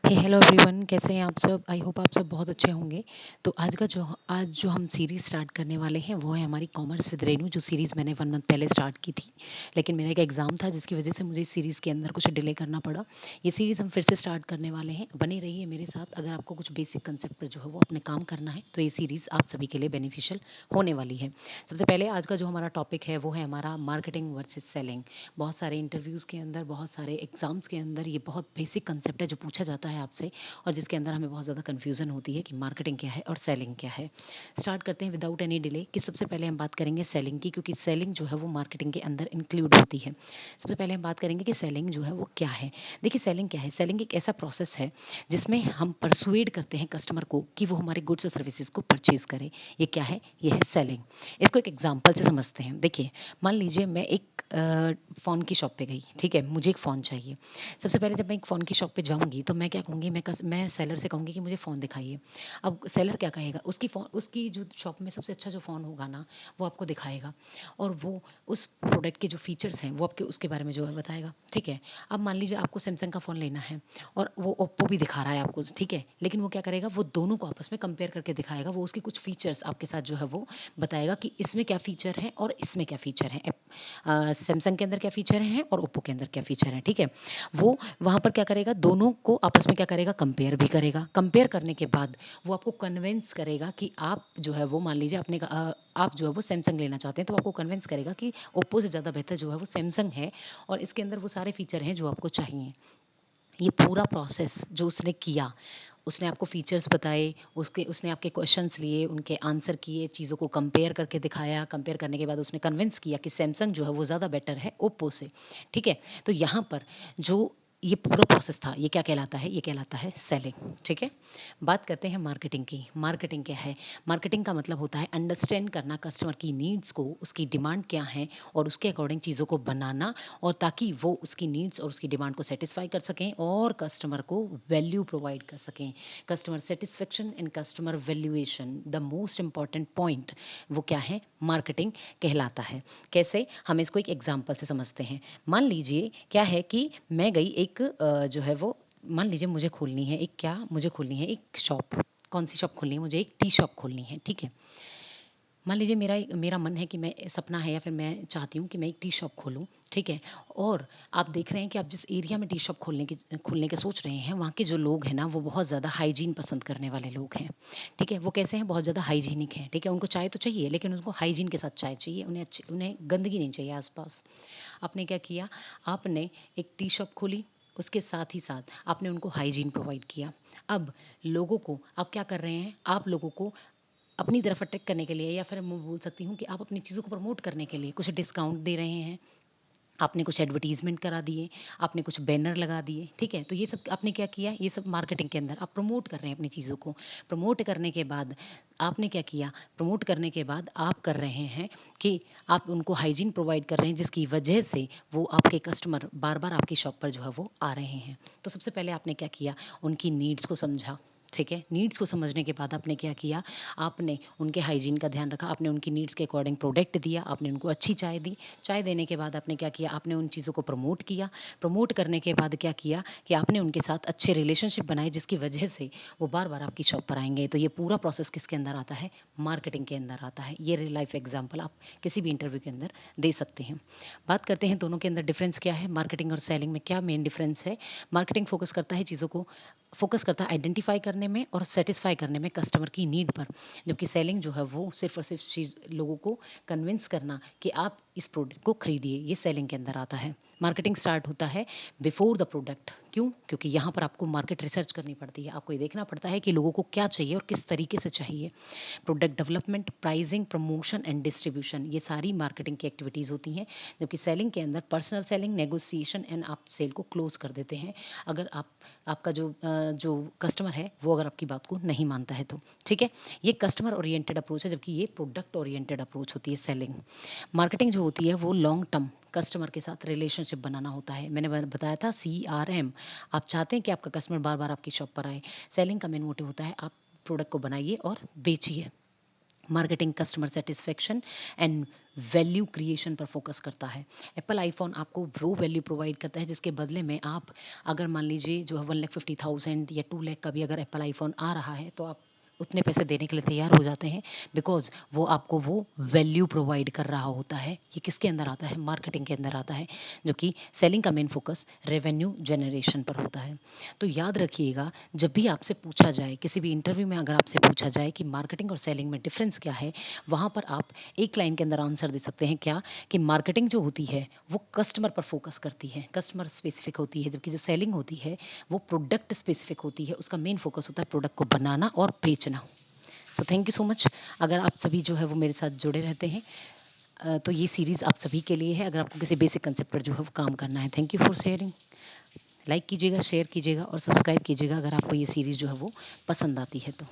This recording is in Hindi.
हेलो एवरीवन, कैसे हैं आप सब। आई होप आप सब बहुत अच्छे होंगे। तो आज जो हम सीरीज़ स्टार्ट करने वाले हैं वो है हमारी कॉमर्स विद रेनू, जो सीरीज़ मैंने 1 मंथ पहले स्टार्ट की थी। लेकिन मेरा एक एग्ज़ाम था जिसकी वजह से मुझे इस सीरीज़ के अंदर कुछ डिले करना पड़ा। ये सीरीज़ हम फिर से स्टार्ट करने वाले हैं, बने रहिए मेरे साथ। अगर आपको कुछ बेसिक कंसेप्ट पर जो है वो अपने काम करना है तो ये सीरीज़ आप सभी के लिए बेनिफिशियल होने वाली है। सबसे पहले आज का जो हमारा टॉपिक है वो है हमारा मार्केटिंग वर्सेज सेलिंग। बहुत सारे इंटरव्यूज़ के अंदर, बहुत सारे एग्ज़ाम्स के अंदर ये बहुत बेसिक कंसेप्ट है जो पूछा जाता है आपसे, और जिसके अंदर हमें बहुत ज़्यादा कन्फ्यूज़न होती है कि मार्केटिंग क्या है और सेलिंग क्या है। स्टार्ट करते हैं विदाउट एनी डिले कि सबसे पहले हम बात करेंगे सेलिंग की, क्योंकि सेलिंग जो है वो मार्केटिंग के अंदर इंक्लूड होती है। सबसे पहले हम बात करेंगे कि सेलिंग जो है वो क्या है। देखिए, सेलिंग क्या है। सेलिंग एक ऐसा प्रोसेस है जिसमें हम परसुएड करते हैं कस्टमर को कि वो हमारे गुड्स और सर्विसेज को परचेज करे। ये क्या है? ये है सेलिंग। इसको एक एग्जाम्पल से समझते हैं। देखिए, मान लीजिए मैं एक फ़ोन की शॉप पे गई, ठीक है, मुझे एक फ़ोन चाहिए। सबसे पहले जब मैं एक फ़ोन की शॉप पे जाऊँगी तो मैं क्या कहूँगी, मैं सेलर से कहूँगी कि मुझे फ़ोन दिखाइए। अब सेलर क्या कहेगा, उसकी जो शॉप में सबसे अच्छा जो फ़ोन होगा ना, वो आपको दिखाएगा, और वो उस प्रोडक्ट के जो फीचर्स हैं वो आपके उसके बारे में जो है बताएगा, ठीक है। अब मान लीजिए आपको सैमसंग का फ़ोन लेना है और वो ओप्पो भी दिखा रहा है आपको, ठीक है, लेकिन वो क्या करेगा, वो दोनों को आपस में कंपेयर करके दिखाएगा। वो उसकी कुछ फीचर्स आपके साथ जो है वो बताएगा कि इसमें क्या फ़ीचर है और इसमें क्या फ़ीचर है। सैमसंग के अंदर क्या फ़ीचर हैं और ओप्पो के अंदर क्या फ़ीचर हैं, ठीक है। वो वहाँ पर क्या करेगा, दोनों को आपस में क्या करेगा, कंपेयर भी करेगा। कंपेयर करने के बाद वो आपको कन्विंस करेगा कि आप जो है वो, मान लीजिए आप जो है वो सैमसंग लेना चाहते हैं, तो आपको कन्विंस करेगा कि ओप्पो से ज़्यादा बेहतर जो है वो सैमसंग है, और इसके अंदर वो सारे फीचर हैं जो आपको चाहिए। ये पूरा प्रोसेस जो उसने किया, उसने आपको फीचर्स बताए, उसने आपके क्वेश्चंस लिए, उनके आंसर किए, चीज़ों को कंपेयर करके दिखाया। कंपेयर करने के बाद उसने कन्विंस किया कि सैमसंग जो है वो ज़्यादा बेटर है ओप्पो से, ठीक है। तो यहाँ पर जो ये पूरा प्रोसेस था, ये क्या कहलाता है? ये कहलाता है सेलिंग, ठीक है। बात करते हैं मार्केटिंग की। मार्केटिंग क्या है? मार्केटिंग का मतलब होता है अंडरस्टैंड करना कस्टमर की नीड्स को, उसकी डिमांड क्या है, और उसके अकॉर्डिंग चीज़ों को बनाना, और ताकि वो उसकी नीड्स और उसकी डिमांड को सेटिस्फाई कर सकें और कस्टमर को वैल्यू प्रोवाइड कर सकें। Customer satisfaction and customer valuation, the most important point, वो क्या है? मार्केटिंग कहलाता है। कैसे? हम इसको एक एग्जांपल से समझते हैं। मान लीजिए क्या है कि मैं गई एक जो है वो, मान लीजिए मुझे खोलनी है एक शॉप। कौन सी शॉप खोलनी है? मुझे एक टी शॉप खोलनी है, ठीक है। मान लीजिए मेरा मन है कि मैं, सपना है या फिर मैं चाहती हूँ कि मैं एक टी शॉप खोलूँ, ठीक है। और आप देख रहे हैं कि आप जिस एरिया में टी शॉप खोलने के सोच रहे हैं, वहाँ के जो लोग हैं ना, वो बहुत ज़्यादा हाइजीन पसंद करने वाले लोग हैं, ठीक है। वो कैसे हैं? बहुत ज़्यादा हाइजीनिक हैं, ठीक है। उनको चाय तो चाहिए, लेकिन उनको हाइजीन के साथ चाय चाहिए। उन्हें गंदगी नहीं चाहिए आसपास। आपने क्या किया? आपने एक टी शॉप खोली, उसके साथ ही साथ आपने उनको हाइजीन प्रोवाइड किया। अब लोगों को आप क्या कर रहे हैं? आप लोगों को अपनी तरफ अट्रैक्ट करने के लिए, या फिर मैं बोल सकती हूँ कि आप अपनी चीज़ों को प्रमोट करने के लिए कुछ डिस्काउंट दे रहे हैं। आपने कुछ एडवर्टाइजमेंट करा दिए, आपने कुछ बैनर लगा दिए, ठीक है। तो ये सब आपने क्या किया? ये सब मार्केटिंग के अंदर आप प्रमोट कर रहे हैं अपनी चीज़ों को। प्रमोट करने के बाद आपने क्या किया? प्रमोट करने के बाद आप कर रहे हैं कि आप उनको हाइजीन प्रोवाइड कर रहे हैं, जिसकी वजह से वो आपके कस्टमर बार बार आपकी शॉप पर जो है वो आ रहे हैं। तो सबसे पहले आपने क्या किया? उनकी नीड्स को समझा, ठीक है। नीड्स को समझने के बाद आपने क्या किया? आपने उनके हाइजीन का ध्यान रखा, आपने उनकी नीड्स के अकॉर्डिंग प्रोडक्ट दिया, आपने उनको अच्छी चाय दी। चाय देने के बाद आपने क्या किया? आपने उन चीज़ों को प्रमोट किया। प्रमोट करने के बाद क्या किया कि आपने उनके साथ अच्छे रिलेशनशिप बनाए, जिसकी वजह से वो बार बार आपकी शॉप पर आएंगे। तो ये पूरा प्रोसेस किसके अंदर आता है? मार्केटिंग के अंदर आता है। ये रियल लाइफ एग्जाम्पल आप किसी भी इंटरव्यू के अंदर दे सकते हैं। बात करते हैं दोनों के अंदर डिफरेंस क्या है, मार्केटिंग और सेलिंग में क्या मेन डिफरेंस है। मार्केटिंग फोकस करता है आइडेंटिफाई करने में और सेटिस्फाई करने में कस्टमर की नीड पर, जबकि सेलिंग जो है वो सिर्फ और सिर्फ चीज़ लोगों को कन्विंस करना कि आप इस प्रोडक्ट को खरीदिए, ये सेलिंग के अंदर आता है। मार्केटिंग स्टार्ट होता है बिफोर द प्रोडक्ट। क्यों? क्योंकि यहाँ पर आपको मार्केट रिसर्च करनी पड़ती है। आपको ये देखना पड़ता है कि लोगों को क्या चाहिए और किस तरीके से चाहिए। Product development, pricing, promotion and distribution, ये सारी मार्केटिंग की एक्टिविटीज़ होती हैं। जबकि सेलिंग के अंदर पर्सनल सेलिंग, नेगोशिएशन एंड आप सेल को क्लोज कर देते हैं, अगर आपका जो कस्टमर है वो अगर आपकी बात को नहीं मानता है तो, ठीक है। ये कस्टमर ओरिएंटेड अप्रोच है, जबकि ये प्रोडक्ट ओरिएंटेड अप्रोच होती है सेलिंग। मार्केटिंग जो होती है वो लॉन्ग टर्म कस्टमर के साथ रिलेशनशिप बनाना होता है। मैंने बताया था CRM। आप चाहते हैं कि आपका कस्टमर बार बार आपकी शॉप पर आए। सेलिंग का मेन मोटिव होता है आप प्रोडक्ट को बनाइए और बेचिए। Marketing customer satisfaction and value creation पर फोकस करता है। एप्पल आईफोन आपको वो वैल्यू प्रोवाइड करता है जिसके बदले में आप, अगर मान लीजिए जो है 1,50,000 या 2 लाख का भी अगर एप्पल आईफोन आ रहा है तो आप उतने पैसे देने के लिए तैयार हो जाते हैं, बिकॉज वो आपको वो वैल्यू प्रोवाइड कर रहा होता है। ये किसके अंदर आता है? मार्केटिंग के अंदर आता है, जो कि सेलिंग का मेन फोकस रेवेन्यू जनरेशन पर होता है। तो याद रखिएगा, जब भी आपसे पूछा जाए, किसी भी इंटरव्यू में अगर आपसे पूछा जाए कि मार्केटिंग और सेलिंग में डिफरेंस क्या है, वहाँ पर आप एक लाइन के अंदर आंसर दे सकते हैं क्या, कि मार्केटिंग जो होती है वो कस्टमर पर फोकस करती है, कस्टमर स्पेसिफिक होती है, जबकि जो सेलिंग होती है वो प्रोडक्ट स्पेसिफिक होती है, उसका मेन फोकस होता है प्रोडक्ट को बनाना और बेचना। So thank you so much. अगर आप सभी जो है वो मेरे साथ जुड़े रहते हैं, तो ये सीरीज़ आप सभी के लिए है, अगर आपको किसी बेसिक कंसेप्ट पर जो है वो काम करना है। Thank you for sharing. Like कीजिएगा, शेयर कीजिएगा और सब्सक्राइब कीजिएगा अगर आपको ये सीरीज़ जो है वो पसंद आती है तो।